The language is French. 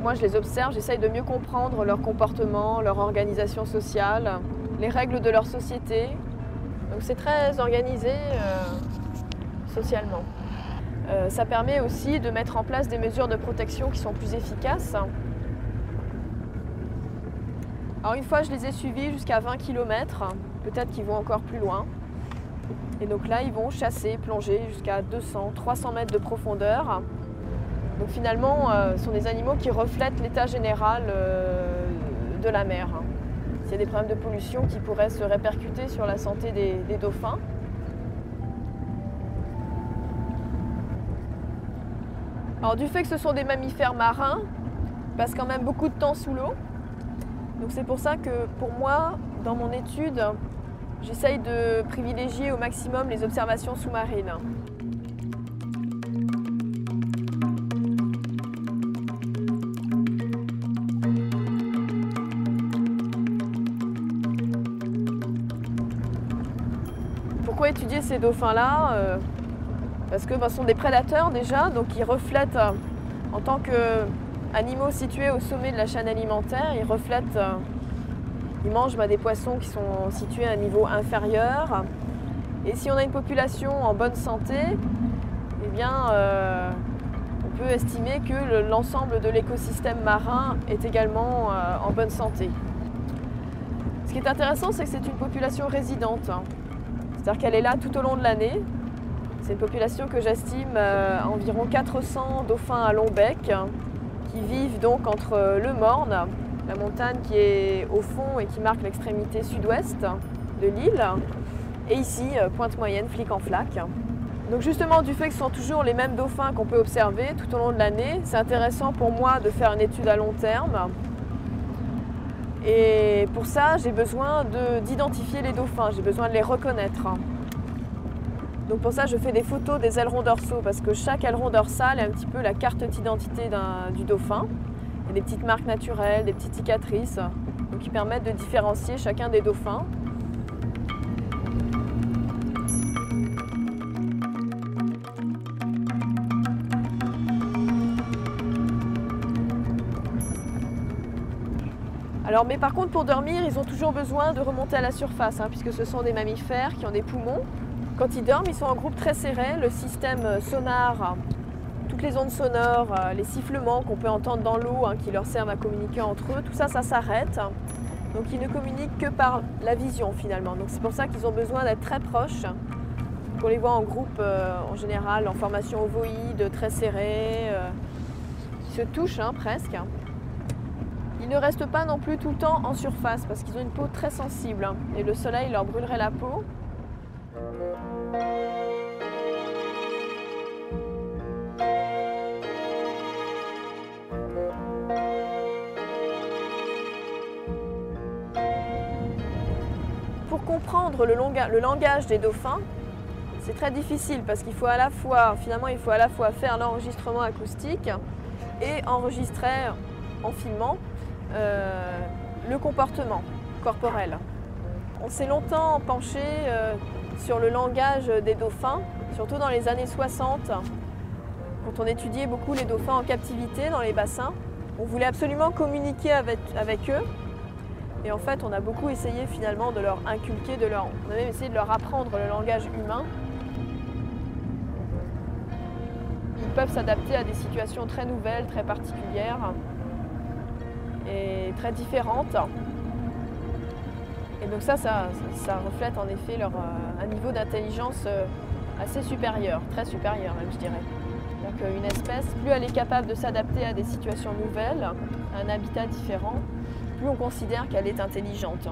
moi je les observe, j'essaye de mieux comprendre leur comportement, leur organisation sociale, les règles de leur société. Donc c'est très organisé socialement. Ça permet aussi de mettre en place des mesures de protection qui sont plus efficaces. Alors une fois je les ai suivis jusqu'à 20 km, peut-être qu'ils vont encore plus loin. Et donc là ils vont chasser, plonger jusqu'à 200, 300 mètres de profondeur. Donc finalement ce sont des animaux qui reflètent l'état général de la mer. S'il y a des problèmes de pollution qui pourraient se répercuter sur la santé des dauphins. Alors du fait que ce sont des mammifères marins, ils passent quand même beaucoup de temps sous l'eau. Donc c'est pour ça que pour moi, dans mon étude, j'essaye de privilégier au maximum les observations sous-marines. Pourquoi étudier ces dauphins-là? Parce que ce sont des prédateurs déjà, donc ils reflètent, en tant qu'animaux situés au sommet de la chaîne alimentaire, ils mangent des poissons qui sont situés à un niveau inférieur. Et si on a une population en bonne santé, eh bien, on peut estimer que l'ensemble de l'écosystème marin est également en bonne santé. Ce qui est intéressant, c'est que c'est une population résidente. C'est-à-dire qu'elle est là tout au long de l'année. C'est une population que j'estime environ 400 dauphins à long bec qui vivent donc entre le Morne, la montagne qui est au fond et qui marque l'extrémité sud-ouest de l'île, et ici, Pointe Moyenne, Flic-en-Flac. Donc justement, du fait que ce sont toujours les mêmes dauphins qu'on peut observer tout au long de l'année, c'est intéressant pour moi de faire une étude à long terme. Et pour ça, j'ai besoin d'identifier les dauphins, j'ai besoin de les reconnaître. Donc pour ça, je fais des photos des ailerons dorsaux parce que chaque aileron dorsal est un petit peu la carte d'identité du dauphin. Il y a des petites marques naturelles, des petites cicatrices donc qui permettent de différencier chacun des dauphins. Alors, mais par contre, pour dormir, ils ont toujours besoin de remonter à la surface puisque ce sont des mammifères qui ont des poumons. Quand ils dorment, ils sont en groupe très serré. Le système sonar, toutes les ondes sonores, les sifflements qu'on peut entendre dans l'eau qui leur servent à communiquer entre eux, tout ça, ça s'arrête. Donc ils ne communiquent que par la vision finalement. Donc c'est pour ça qu'ils ont besoin d'être très proches. On les voit en groupe en général, en formation ovoïde, très serrée, qui se touchent presque. Ils ne restent pas non plus tout le temps en surface parce qu'ils ont une peau très sensible et le soleil leur brûlerait la peau. Pour comprendre le langage des dauphins, c'est très difficile parce qu'il faut à la fois faire l'enregistrement acoustique et enregistrer en filmant le comportement corporel. On s'est longtemps penché sur le langage des dauphins, surtout dans les années 60, quand on étudiait beaucoup les dauphins en captivité dans les bassins. On voulait absolument communiquer avec eux. Et en fait, on a beaucoup essayé finalement de leur inculquer, on a même essayé de leur apprendre le langage humain. Ils peuvent s'adapter à des situations très nouvelles, très particulières et très différentes. Et donc ça reflète en effet un niveau d'intelligence assez supérieur, très supérieur même je dirais. Donc une espèce, plus elle est capable de s'adapter à des situations nouvelles, à un habitat différent, plus on considère qu'elle est intelligente.